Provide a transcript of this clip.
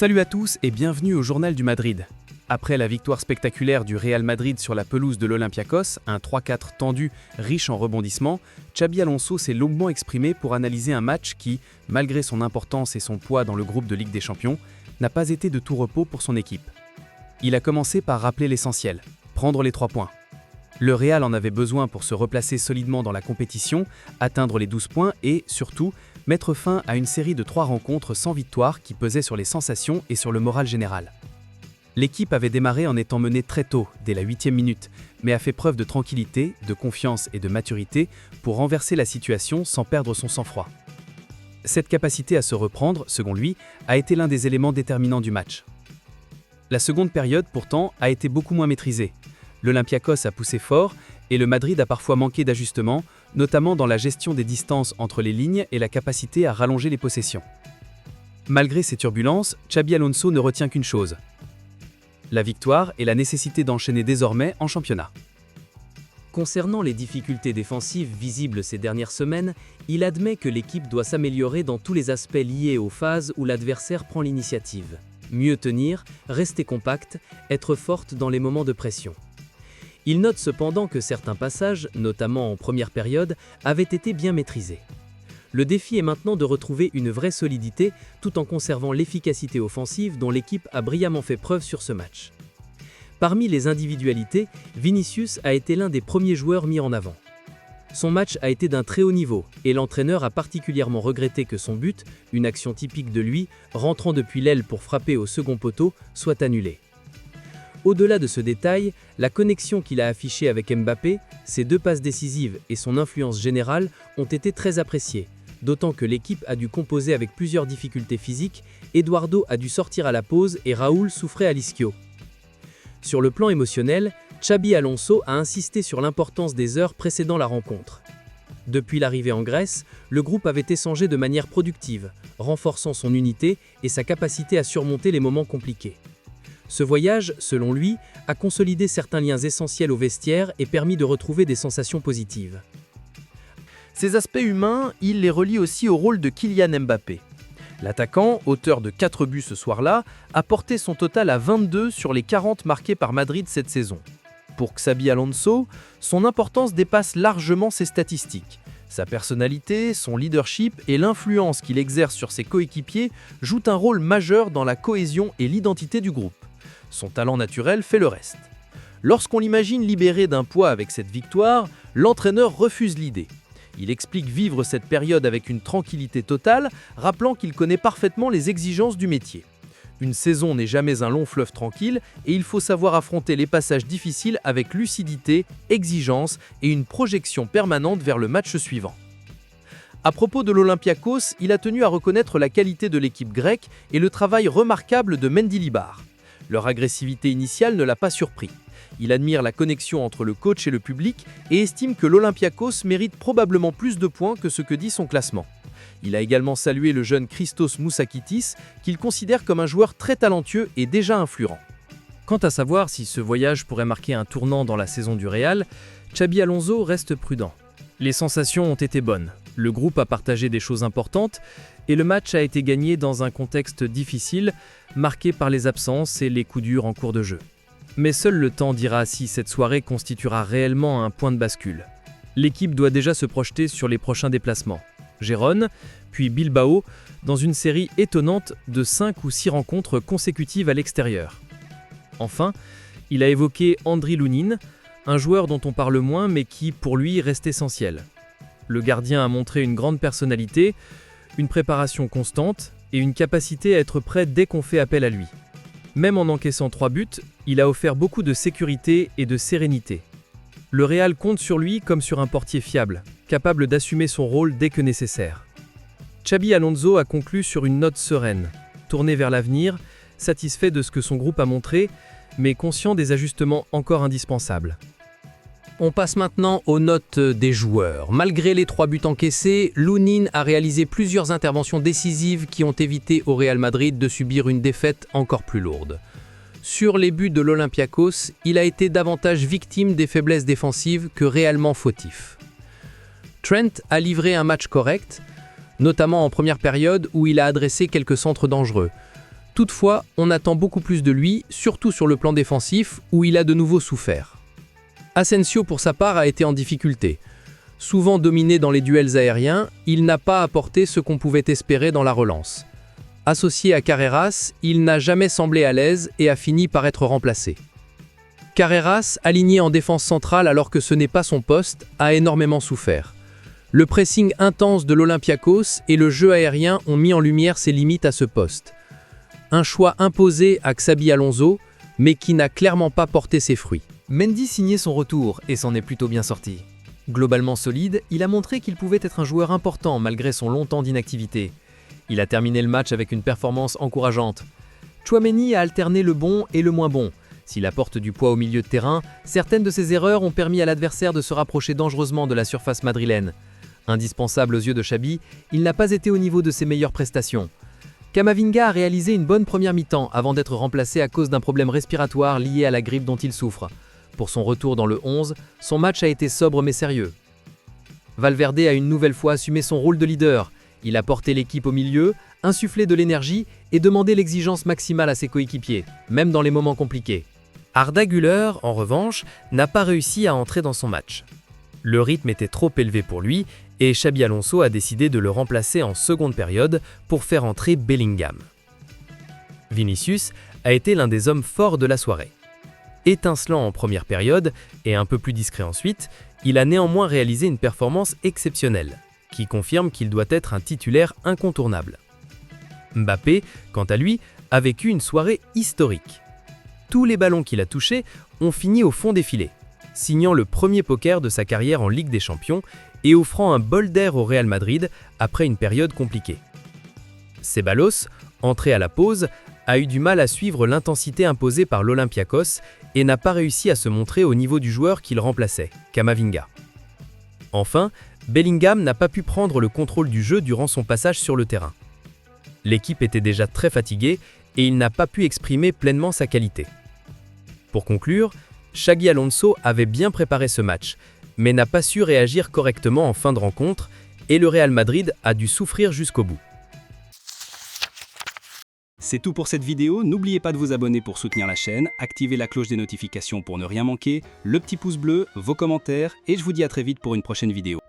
Salut à tous et bienvenue au Journal du Madrid. Après la victoire spectaculaire du Real Madrid sur la pelouse de l'Olympiakos, un 3-4 tendu, riche en rebondissements, Xabi Alonso s'est longuement exprimé pour analyser un match qui, malgré son importance et son poids dans le groupe de Ligue des Champions, n'a pas été de tout repos pour son équipe. Il a commencé par rappeler l'essentiel, prendre les 3 points. Le Real en avait besoin pour se replacer solidement dans la compétition, atteindre les 12 points et, surtout, mettre fin à une série de 3 rencontres sans victoire qui pesait sur les sensations et sur le moral général. L'équipe avait démarré en étant menée très tôt, dès la 8e minute, mais a fait preuve de tranquillité, de confiance et de maturité pour renverser la situation sans perdre son sang-froid. Cette capacité à se reprendre, selon lui, a été l'un des éléments déterminants du match. La seconde période, pourtant, a été beaucoup moins maîtrisée. L'Olympiakos a poussé fort et le Madrid a parfois manqué d'ajustement, notamment dans la gestion des distances entre les lignes et la capacité à rallonger les possessions. Malgré ces turbulences, Xabi Alonso ne retient qu'une chose: la victoire et la nécessité d'enchaîner désormais en championnat. Concernant les difficultés défensives visibles ces dernières semaines, il admet que l'équipe doit s'améliorer dans tous les aspects liés aux phases où l'adversaire prend l'initiative. Mieux tenir, rester compact, être forte dans les moments de pression. Il note cependant que certains passages, notamment en première période, avaient été bien maîtrisés. Le défi est maintenant de retrouver une vraie solidité tout en conservant l'efficacité offensive dont l'équipe a brillamment fait preuve sur ce match. Parmi les individualités, Vinicius a été l'un des premiers joueurs mis en avant. Son match a été d'un très haut niveau et l'entraîneur a particulièrement regretté que son but, une action typique de lui, rentrant depuis l'aile pour frapper au second poteau, soit annulé. Au-delà de ce détail, la connexion qu'il a affichée avec Mbappé, ses 2 passes décisives et son influence générale ont été très appréciées, d'autant que l'équipe a dû composer avec plusieurs difficultés physiques, Eduardo a dû sortir à la pause et Raúl souffrait à l'ischio. Sur le plan émotionnel, Xabi Alonso a insisté sur l'importance des heures précédant la rencontre. Depuis l'arrivée en Grèce, le groupe avait échangé de manière productive, renforçant son unité et sa capacité à surmonter les moments compliqués. Ce voyage, selon lui, a consolidé certains liens essentiels au vestiaire et permis de retrouver des sensations positives. Ces aspects humains, il les relie aussi au rôle de Kylian Mbappé. L'attaquant, auteur de 4 buts ce soir-là, a porté son total à 22 sur les 40 marqués par Madrid cette saison. Pour Xabi Alonso, son importance dépasse largement ses statistiques. Sa personnalité, son leadership et l'influence qu'il exerce sur ses coéquipiers jouent un rôle majeur dans la cohésion et l'identité du groupe. Son talent naturel fait le reste. Lorsqu'on l'imagine libéré d'un poids avec cette victoire, l'entraîneur refuse l'idée. Il explique vivre cette période avec une tranquillité totale, rappelant qu'il connaît parfaitement les exigences du métier. Une saison n'est jamais un long fleuve tranquille et il faut savoir affronter les passages difficiles avec lucidité, exigence et une projection permanente vers le match suivant. À propos de l'Olympiakos, il a tenu à reconnaître la qualité de l'équipe grecque et le travail remarquable de Mendilibar. Leur agressivité initiale ne l'a pas surpris. Il admire la connexion entre le coach et le public et estime que l'Olympiakos mérite probablement plus de points que ce que dit son classement. Il a également salué le jeune Christos Moussakitis, qu'il considère comme un joueur très talentueux et déjà influent. Quant à savoir si ce voyage pourrait marquer un tournant dans la saison du Real, Xabi Alonso reste prudent. Les sensations ont été bonnes, le groupe a partagé des choses importantes et le match a été gagné dans un contexte difficile, marqué par les absences et les coups durs en cours de jeu. Mais seul le temps dira si cette soirée constituera réellement un point de bascule. L'équipe doit déjà se projeter sur les prochains déplacements. Gérone, puis Bilbao, dans une série étonnante de 5 ou 6 rencontres consécutives à l'extérieur. Enfin, il a évoqué Andriy Lunin, un joueur dont on parle moins mais qui, pour lui, reste essentiel. Le gardien a montré une grande personnalité, une préparation constante et une capacité à être prêt dès qu'on fait appel à lui. Même en encaissant 3 buts, il a offert beaucoup de sécurité et de sérénité. Le Real compte sur lui comme sur un portier fiable, capable d'assumer son rôle dès que nécessaire. Xabi Alonso a conclu sur une note sereine, tourné vers l'avenir, satisfait de ce que son groupe a montré, mais conscient des ajustements encore indispensables. On passe maintenant aux notes des joueurs. Malgré les 3 buts encaissés, Lunin a réalisé plusieurs interventions décisives qui ont évité au Real Madrid de subir une défaite encore plus lourde. Sur les buts de l'Olympiakos, il a été davantage victime des faiblesses défensives que réellement fautif. Trent a livré un match correct, notamment en première période où il a adressé quelques centres dangereux. Toutefois, on attend beaucoup plus de lui, surtout sur le plan défensif, où il a de nouveau souffert. Asensio, pour sa part, a été en difficulté. Souvent dominé dans les duels aériens, il n'a pas apporté ce qu'on pouvait espérer dans la relance. Associé à Carreras, il n'a jamais semblé à l'aise et a fini par être remplacé. Carreras, aligné en défense centrale alors que ce n'est pas son poste, a énormément souffert. Le pressing intense de l'Olympiakos et le jeu aérien ont mis en lumière ses limites à ce poste. Un choix imposé à Xabi Alonso, mais qui n'a clairement pas porté ses fruits. Mendy signait son retour et s'en est plutôt bien sorti. Globalement solide, il a montré qu'il pouvait être un joueur important malgré son long temps d'inactivité. Il a terminé le match avec une performance encourageante. Tchouaméni a alterné le bon et le moins bon. S'il apporte du poids au milieu de terrain, certaines de ses erreurs ont permis à l'adversaire de se rapprocher dangereusement de la surface madrilène. Indispensable aux yeux de Xabi, il n'a pas été au niveau de ses meilleures prestations. Camavinga a réalisé une bonne première mi-temps avant d'être remplacé à cause d'un problème respiratoire lié à la grippe dont il souffre. Pour son retour dans le 11, son match a été sobre mais sérieux. Valverde a une nouvelle fois assumé son rôle de leader. Il a porté l'équipe au milieu, insufflé de l'énergie et demandé l'exigence maximale à ses coéquipiers, même dans les moments compliqués. Arda Güler, en revanche, n'a pas réussi à entrer dans son match. Le rythme était trop élevé pour lui et Xabi Alonso a décidé de le remplacer en seconde période pour faire entrer Bellingham. Vinicius a été l'un des hommes forts de la soirée. Étincelant en première période et un peu plus discret ensuite, il a néanmoins réalisé une performance exceptionnelle, qui confirme qu'il doit être un titulaire incontournable. Mbappé, quant à lui, a vécu une soirée historique. Tous les ballons qu'il a touchés ont fini au fond des filets, signant le premier poker de sa carrière en Ligue des Champions et offrant un bol d'air au Real Madrid après une période compliquée. Ceballos, entré à la pause, a eu du mal à suivre l'intensité imposée par l'Olympiakos et n'a pas réussi à se montrer au niveau du joueur qu'il remplaçait, Camavinga. Enfin, Bellingham n'a pas pu prendre le contrôle du jeu durant son passage sur le terrain. L'équipe était déjà très fatiguée et il n'a pas pu exprimer pleinement sa qualité. Pour conclure, Xabi Alonso avait bien préparé ce match, mais n'a pas su réagir correctement en fin de rencontre et le Real Madrid a dû souffrir jusqu'au bout. C'est tout pour cette vidéo, n'oubliez pas de vous abonner pour soutenir la chaîne, activer la cloche des notifications pour ne rien manquer, le petit pouce bleu, vos commentaires et je vous dis à très vite pour une prochaine vidéo.